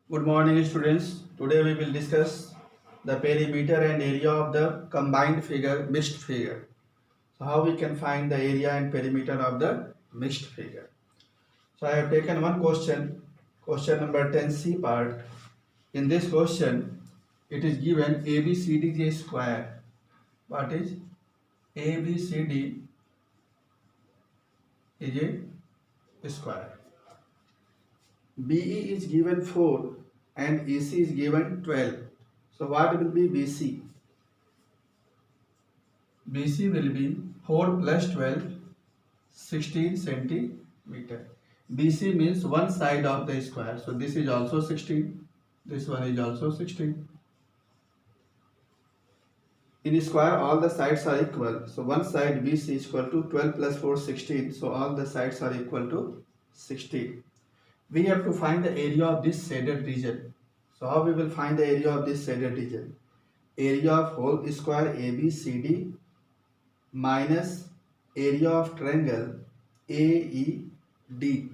Good morning, students. Today we will discuss the perimeter and area of the combined figure, mixed figure. So how we can find the area and perimeter of the mixed figure. So I have taken one question number 10C part. In this question, it is given ABCD square. What is ABCD is a square. BE is given 4 and EC is given 12. So what will be BC? BC will be 4 plus 12, 16 centimeter. BC means one side of the square. So this is also 16. This one is also 16. In square, all the sides are equal. So one side BC is equal to 12 plus 4, 16. So all the sides are equal to 16. We have to find the area of this shaded region. So how we will find the area of this shaded region? Area of whole square ABCD minus area of triangle AED.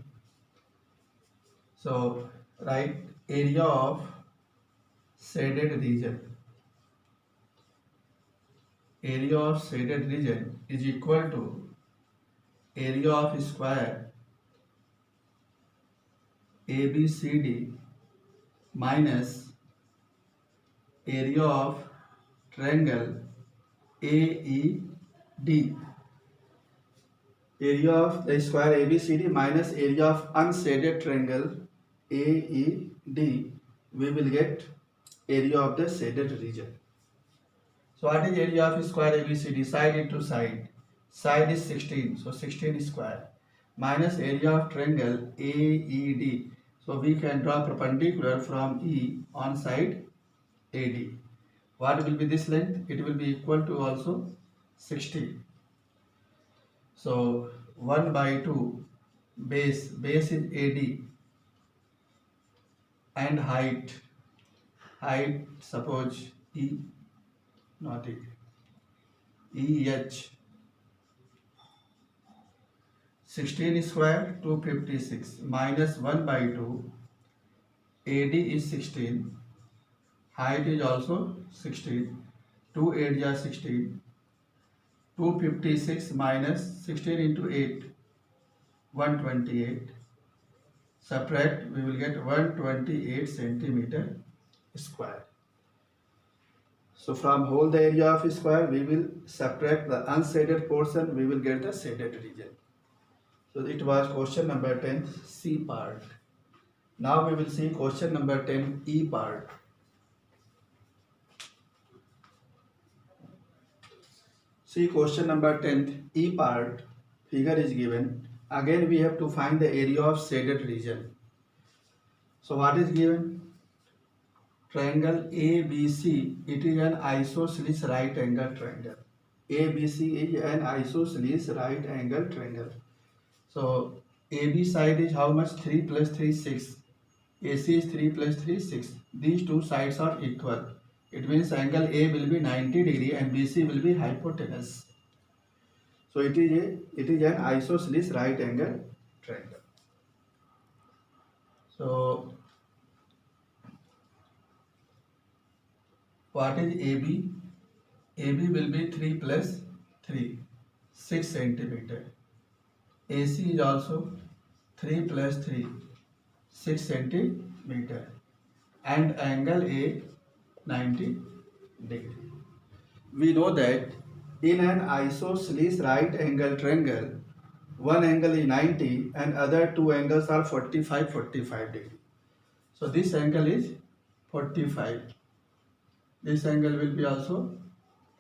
So write area of shaded region. Area of shaded region is equal to area of square ABCD minus area of triangle AED. Area of the square ABCD minus area of unshaded triangle AED, we will get area of the shaded region. So what is area of square ABCD? Side into side. Side is 16, so 16 square. Minus area of triangle AED. So we can draw perpendicular from E on side AD. What will be this length? It will be equal to also 60. So 1 by 2 base is AD and height suppose E, not E, EH. 16 square 256 minus 1 by 2, AD is 16, height is also 16, 2 8 are 16, 256 minus 16 into 8, 128. Subtract, we will get 128 centimeter square. So from whole the area of square, we will subtract the unshaded portion, we will get the shaded region. So it was question number 10 C part. Now we will see question number 10 E part. See question number 10 E part, figure is given. Again we have to find the area of shaded region. So what is given? Triangle ABC, it is an isosceles right angle triangle. ABC is an isosceles right angle triangle. So AB side is how much? 3 plus 3, 6. AC is 3 plus 3, 6. These two sides are equal. It means angle A will be 90 degree and BC will be hypotenuse. So it is an isosceles right angle triangle. So what is AB? AB will be 3 plus 3, 6 centimeter. AC is also 3 plus 3, 6 centimeter. And angle A 90 degree. We know that in an isosceles right angle triangle, one angle is 90 and other two angles are 45 degree. So this angle is 45. This angle will be also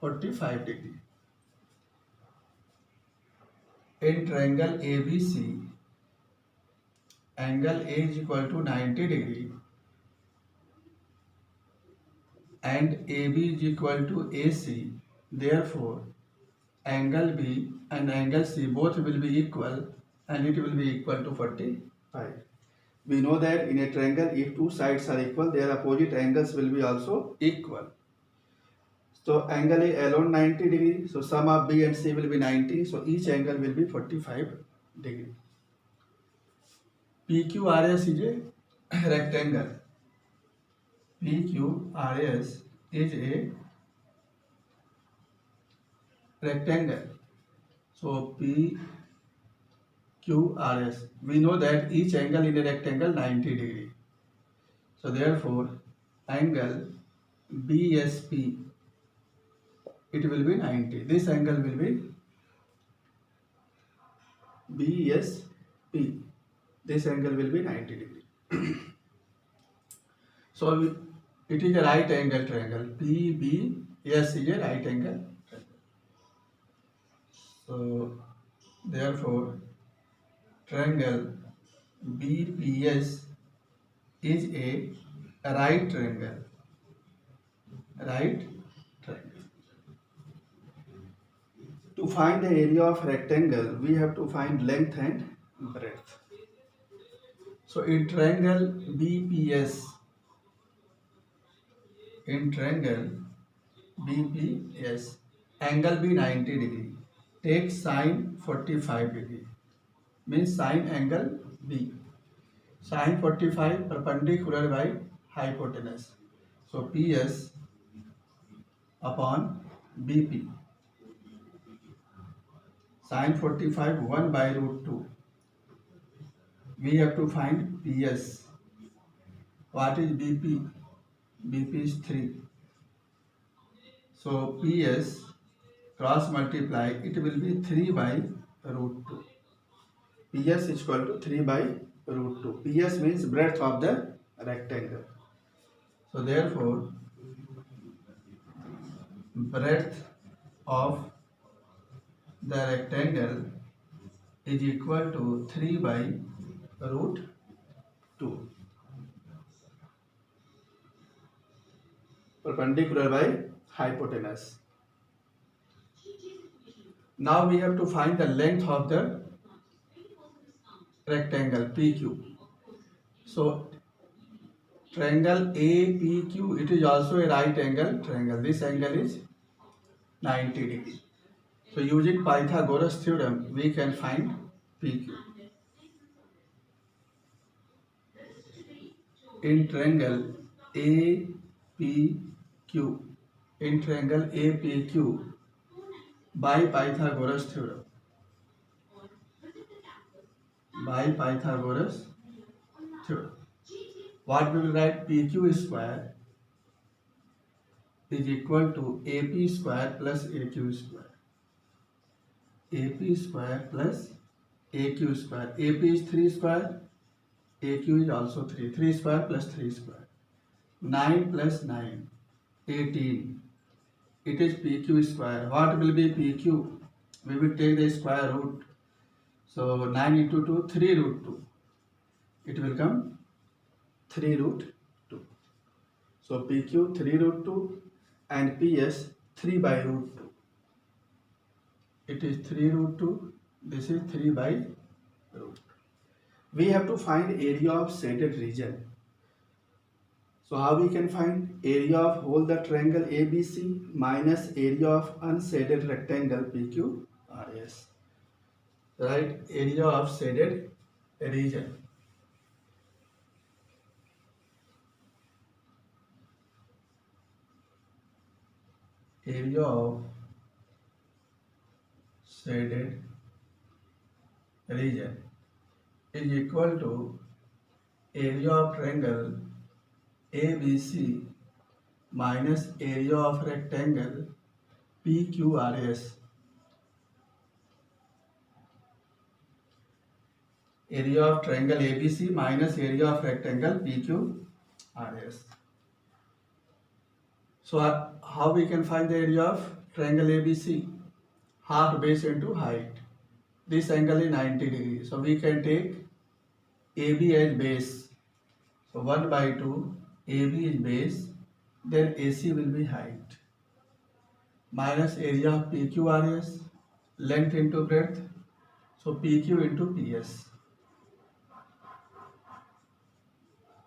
45 degree. In triangle ABC, angle A is equal to 90 degree and AB is equal to AC. Therefore, angle B and angle C both will be equal and it will be equal to 45. We know that in a triangle, if two sides are equal, their opposite angles will be also equal. So angle A alone 90 degree. So sum of B and C will be 90. So each angle will be 45 degree. PQRS is a rectangle. PQRS is a rectangle. So PQRS, we know that each angle in a rectangle 90 degree. So therefore, angle BSP, it will be 90. This angle will be BSP. This angle will be 90 degree. So it is a right angle triangle. PBS is a right angle triangle. So therefore, triangle BPS is a right triangle. Right triangle. To find the area of rectangle, we have to find length and breadth. So in triangle BPS, angle be 90 degree. Take sine 45 degree. Means sine angle B. Sine 45 perpendicular by hypotenuse. So PS upon BP. Sine 45 1 by root 2. We have to find PS. What is BP? BP is 3. So PS cross multiply, it will be 3 by root 2. PS is equal to 3 by root 2. PS means breadth of the rectangle. So therefore, breadth of the rectangle is equal to 3 by root 2. Perpendicular by hypotenuse. Now we have to find the length of the rectangle PQ. So triangle APQ, it is also a right angle triangle. This angle is 90 degree. So using Pythagoras theorem, we can find PQ. In triangle APQ, by Pythagoras theorem. What we will write? PQ square is equal to AP square plus AQ square. AP square plus AQ square. AP is 3 square. AQ is also 3. 3 square plus 3 square. 9 plus 9. 18. It is PQ square. What will be PQ? We will take the square root. So 9 into 2, 3 root 2. It will come 3 root 2. So PQ 3 root 2 and PS 3 by root 2. It is 3 root 2. This is 3 by root 2. We have to find area of shaded region. So how we can find? Area of whole the triangle ABC minus area of unshaded rectangle PQRS. Right? Area of shaded region. Area of shaded region is equal to area of triangle ABC minus area of rectangle PQRS. Area of triangle ABC minus area of rectangle PQRS. So how we can find the area of triangle ABC? Half base into height. This angle is 90 degrees. So we can take AB as base. So 1 by 2, AB is base, then AC will be height. Minus area of PQRS, length into breadth. So PQ into PS.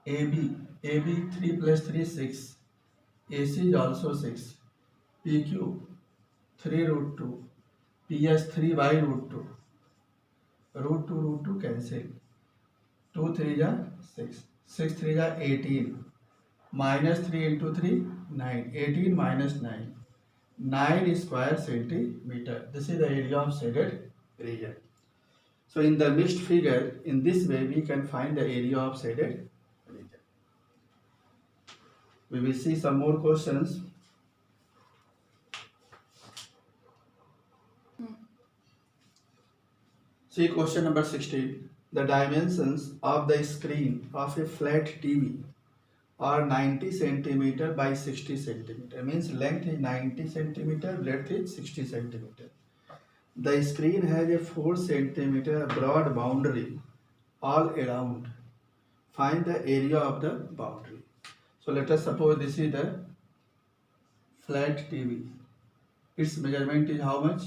AB 3 plus 3 6. AC is also 6. PQ 3 root 2. PS 3 by root 2. Root 2 cancel. 2 3 ja 6. 6 3 ja 18. minus 3 into 3, 9. 18 minus 9. 9 square centimeter. This is the area of shaded region. So in the mixed figure, in this way we can find the area of shaded region. We will see some more questions. See question number 16. The dimensions of the screen of a flat TV are 90 centimeter by 60 centimeter. Means length is 90 centimeter, breadth is 60 centimeter. The screen has a 4 centimeter broad boundary all around. Find the area of the boundary. So let us suppose this is the flat TV. Its measurement is how much?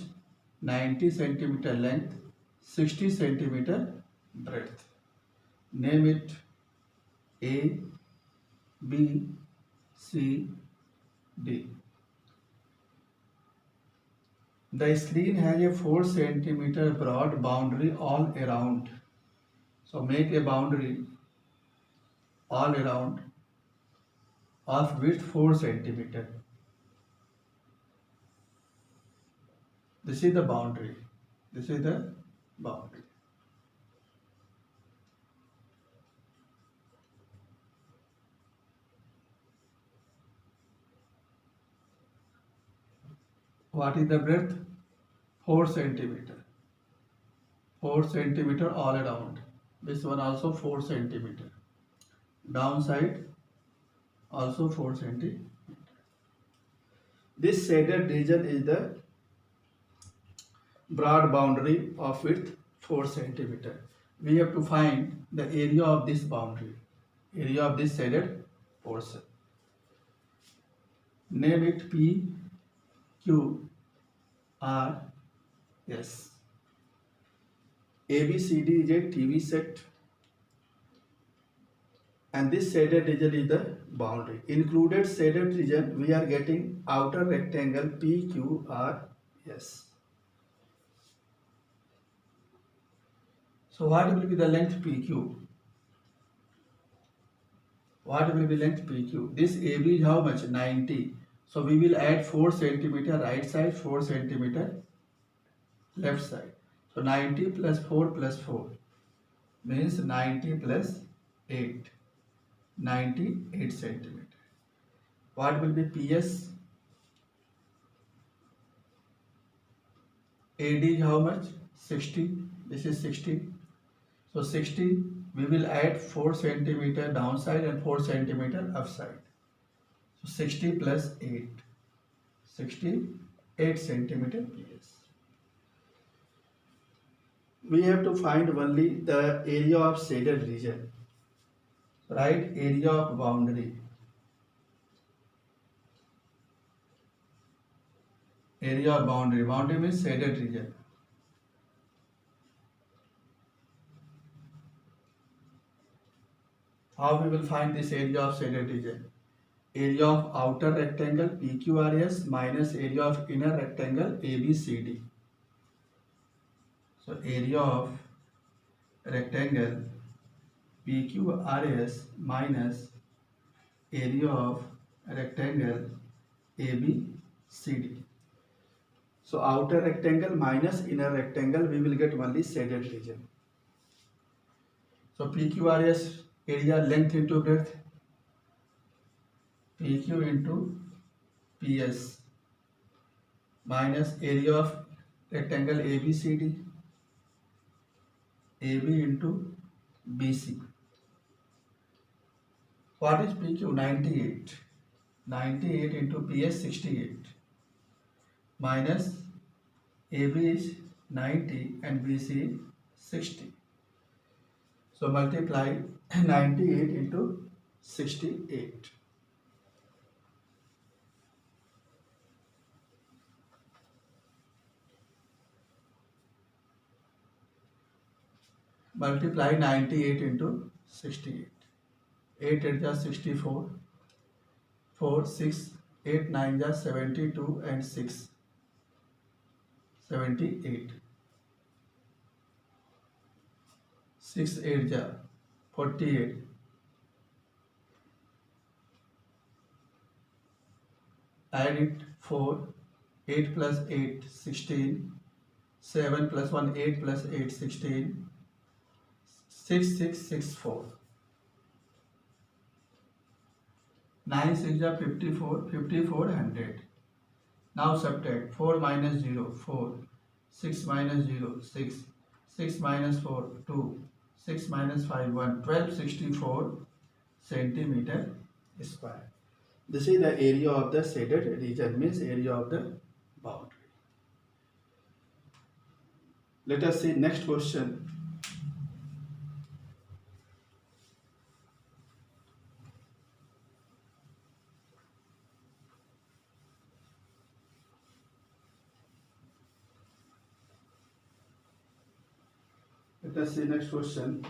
90 centimeter length, 60 centimeter breadth. Name it A, B, C, D. The screen has a 4 centimeter broad boundary all around. So make a boundary all around of width 4 centimeter. This is the boundary. This is the boundary. What is the breadth? 4 centimeter. 4 centimeter all around. This one also 4 centimeter. Downside also 4 centimeter. This shaded region is the broad boundary of width 4 centimeter. We have to find the area of this boundary, area of this shaded portion. Name it P, Q, R, S. ABCD is a TV set, and this shaded region is the boundary. Included shaded region, we are getting outer rectangle PQRS. So what will be the length PQ? What will be length PQ? This AB is how much? 90. So we will add 4 centimeter right side, 4 centimeter left side. So 90 plus 4 plus 4 means 90 plus 8. 98 centimeter. What will be PS? AD is how much? 60. This is 60. So 60, we will add 4 centimeter downside and 4 centimeter upside. So 60 plus 8. 68 centimeter PS. We have to find only the area of shaded region. Right? Area of boundary. Area of boundary. Boundary means shaded region. How we will find this area of shaded region? Area of outer rectangle PQRS minus area of inner rectangle ABCD. So area of rectangle PQRS minus area of rectangle ABCD. So outer rectangle minus inner rectangle, we will get only shaded region. So PQRS area length into breadth, PQ into PS minus area of rectangle ABCD, AB into BC. What is PQ? 98. 98 into PS 68 minus AB is 90 and BC is 60. So multiply 98 into 68. Multiply 98 into 68. 8 8 is 64. 4 6 8 9 is 72 and 6 78. 6 8 is 48. add it 4, 8 plus 8 16, 7 plus 1 8 plus 8 16, 6 6 6 4, 9 6 are 54, 54 100. Now subtract 4 minus 0 4, 6 minus 0 6, 6 minus 4 2, 6 minus 5 1, 1264 centimeter square. This is the area of the shaded region, means area of the boundary. Let us see next question. Let us see next question.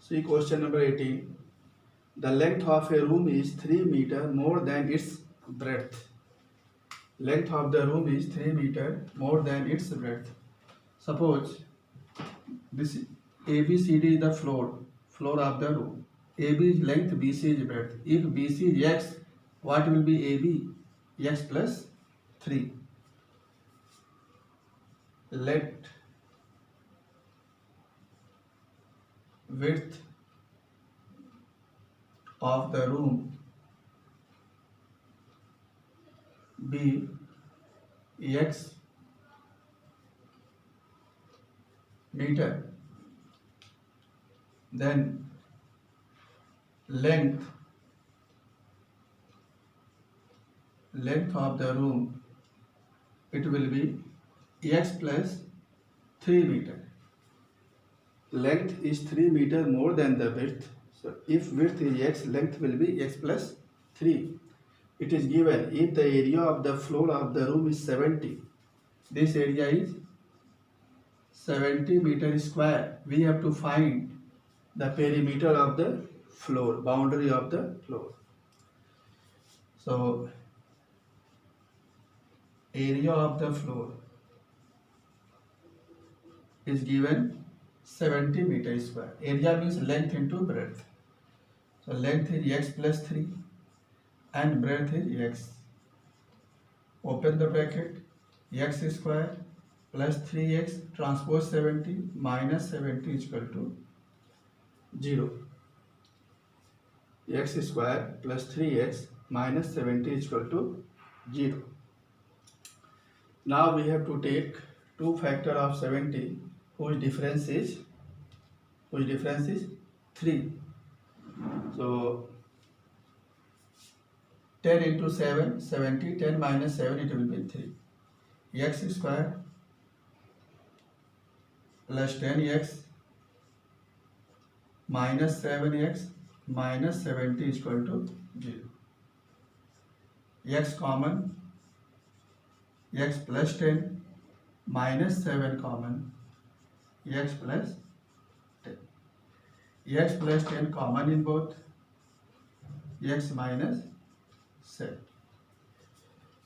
See question number 18. The length of a room is 3 meter more than its breadth. Length of the room is 3 meter more than its breadth. Suppose this ABCD is the floor of the room. AB is length, BC is breadth. If BC is x, what will be AB? X plus 3. Let width of the room be x meter, then length of the room, it will be x plus 3 meter. Length is 3 meter more than the width. So if width is x, length will be x plus 3. It is given if the area of the floor of the room is 70. This area is 70 meter square. We have to find the perimeter of the floor, boundary of the floor. So area of the floor is given 70 meter square. Area means length into breadth. So length is x plus 3 and breadth is x. Open the bracket. X square plus 3x transpose 70 minus 70 is equal to 0. X square plus 3x minus 70 is equal to 0. Now we have to take 2 factor of 70 whose difference is 3. So 10 into 7, 70, 10 minus 7, it will be 3. X square plus 10x minus 7x minus 70 is equal to 0. X common, x plus 10 minus 7 common, x plus 10. X plus 10 common in both, x minus 7.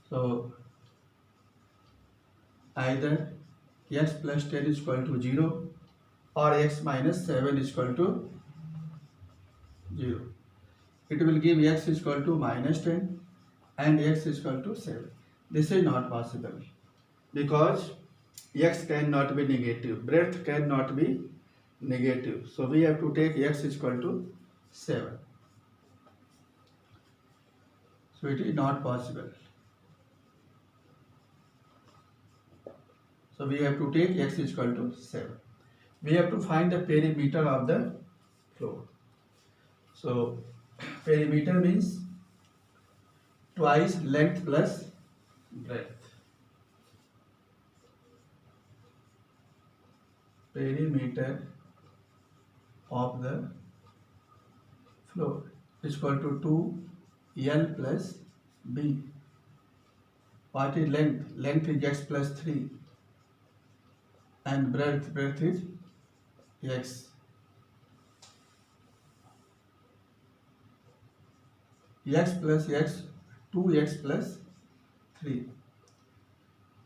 So either x plus 10 is equal to 0 or x minus 7 is equal to 0. It will give x is equal to minus 10 and x is equal to 7. This is not possible because x cannot be negative, breadth cannot be negative. So we have to take x is equal to 7. So it is not possible. So we have to take x is equal to 7. We have to find the perimeter of the floor. So perimeter means twice length plus breadth. Perimeter of the floor is equal to 2L plus B. What is length? Length is x plus 3 and breadth is x. X plus x, 2x plus 3.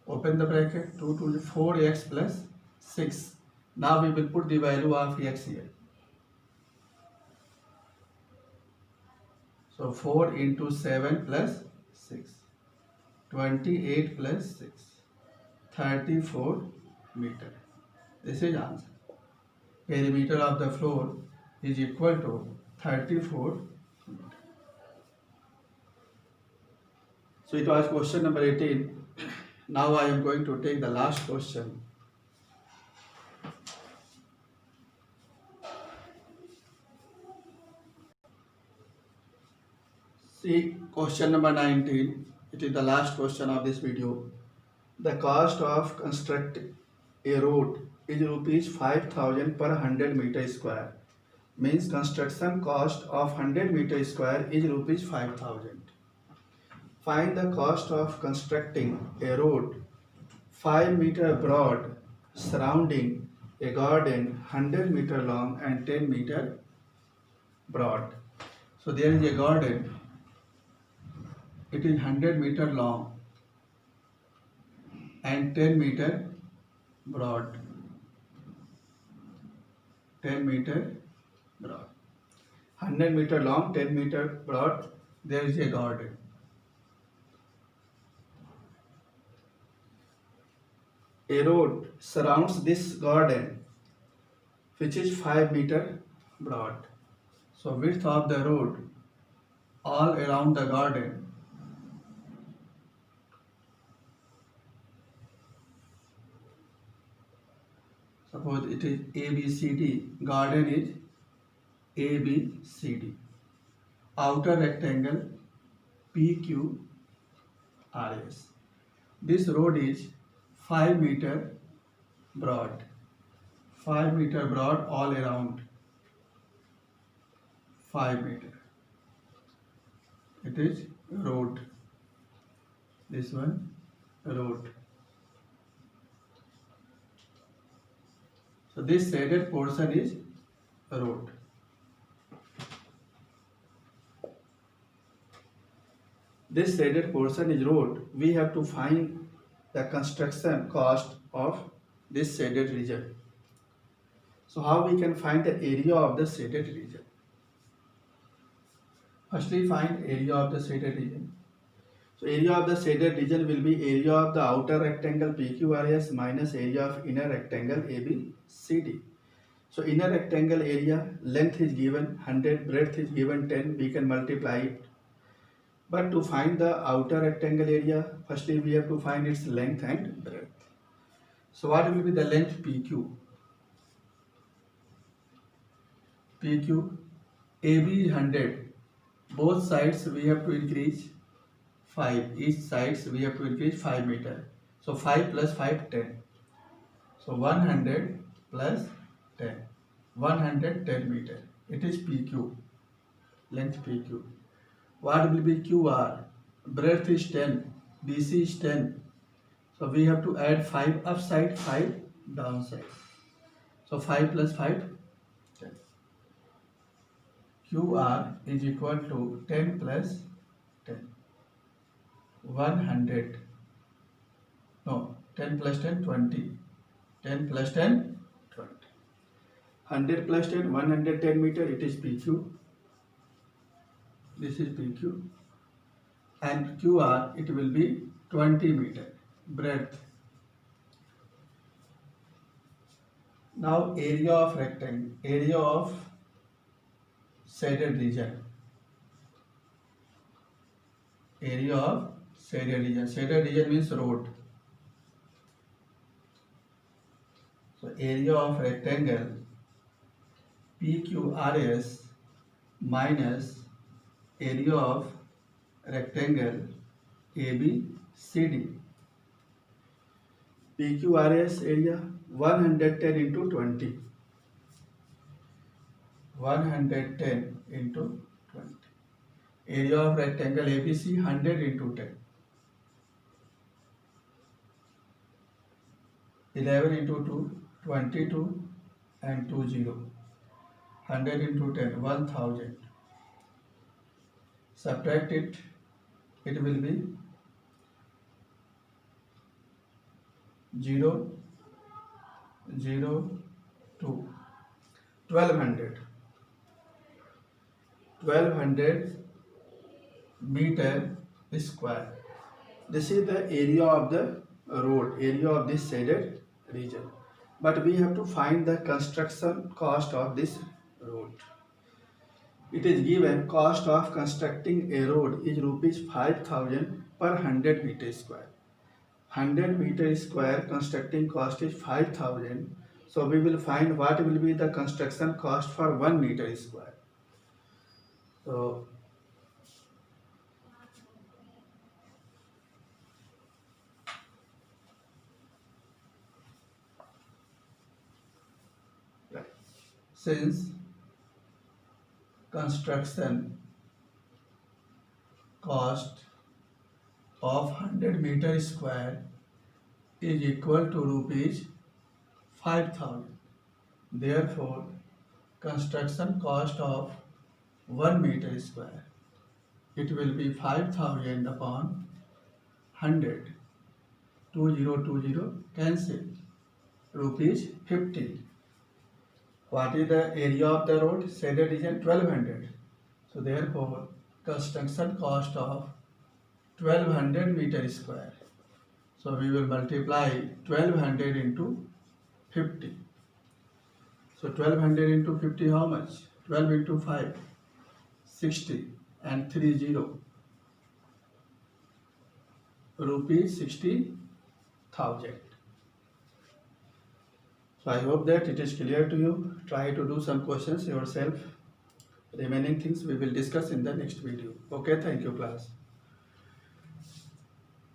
Open the bracket, 2 to 4x plus 6. Now we will put the value of x here. So 4 into 7 plus 6. 28 plus 6. 34 meter. This is answer. Perimeter of the floor is equal to 34 meter. So it was question number 18. Now I am going to take the last question. See question number 19. It is the last question of this video. The cost of constructing a road is rupees 5,000 per 100 meter square. Means construction cost of 100 meter square is rupees 5,000. Find the cost of constructing a road 5 meter broad surrounding a garden 100 meter long and 10 meter broad. So there is a garden. It is 100 meter long and 10 meter broad. 10 meter broad. 100 meter long, 10 meter broad. There is a garden. A road surrounds this garden, which is 5 meter broad. So width of the road all around the garden suppose it is ABCD, garden is ABCD. Outer rectangle PQRS. This road is 5 meter broad. 5 meter broad all around. 5 meter. It is road. This one road. So this shaded portion is road. This shaded portion is road. We have to find the construction cost of this shaded region. So how we can find the area of the shaded region? Firstly, find area of the shaded region. So area of the shaded region will be area of the outer rectangle PQRS minus area of inner rectangle ABCD. So inner rectangle area, length is given 100, breadth is given 10, we can multiply it. But to find the outer rectangle area, firstly we have to find its length and breadth. So what will be the length PQ? PQ, AB is 100. Both sides we have to increase 5. Each sides we have to increase 5 meter. So 5 plus 5, 10. So 100 plus 10. 110 meter. It is PQ. Length PQ. What will be QR? Breadth is 10. BC is 10. So we have to add 5 upside, 5 downside. So 5 plus 5, 10. QR is equal to 10 plus 10. 100. No, 10 plus 10, 20. 10 plus 10, 20. 100 plus 10, 110 meter, it is PQ. This is PQ. And QR, it will be 20 meter breadth. Now area of rectangle, area of shaded region. Area of shaded region. Shaded region means road. So area of rectangle PQRS minus area of rectangle ABCD. PQRS area 110 into 20. 110 into 20. Area of rectangle ABC 100 into 10. 11 into 2, 22 and 2 0. 100 into 10, 1000. Subtract it, it will be 0, 0, 2. 1200. 1200 meter square. This is the area of the road, area of this shaded region. But we have to find the construction cost of this road. It is given cost of constructing a road is rupees 5,000 per 100 meter square. 100 meter square constructing cost is 5,000. So we will find what will be the construction cost for 1 meter square. So since construction cost of 100 meter square is equal to rupees 5,000. Therefore, construction cost of 1 meter square, it will be 5,000 upon 100. 2020 cancel. Rupees 50. What is the area of the road? Shaded region 1200. So therefore, construction cost of 1200 meter square. So we will multiply 1200 into 50. So 1200 into 50 how much? 12 into 5, 60 and 30. Rupees 60,000. So I hope that it is clear to you. Try to do some questions yourself. Remaining things we will discuss in the next video. Okay, thank you class.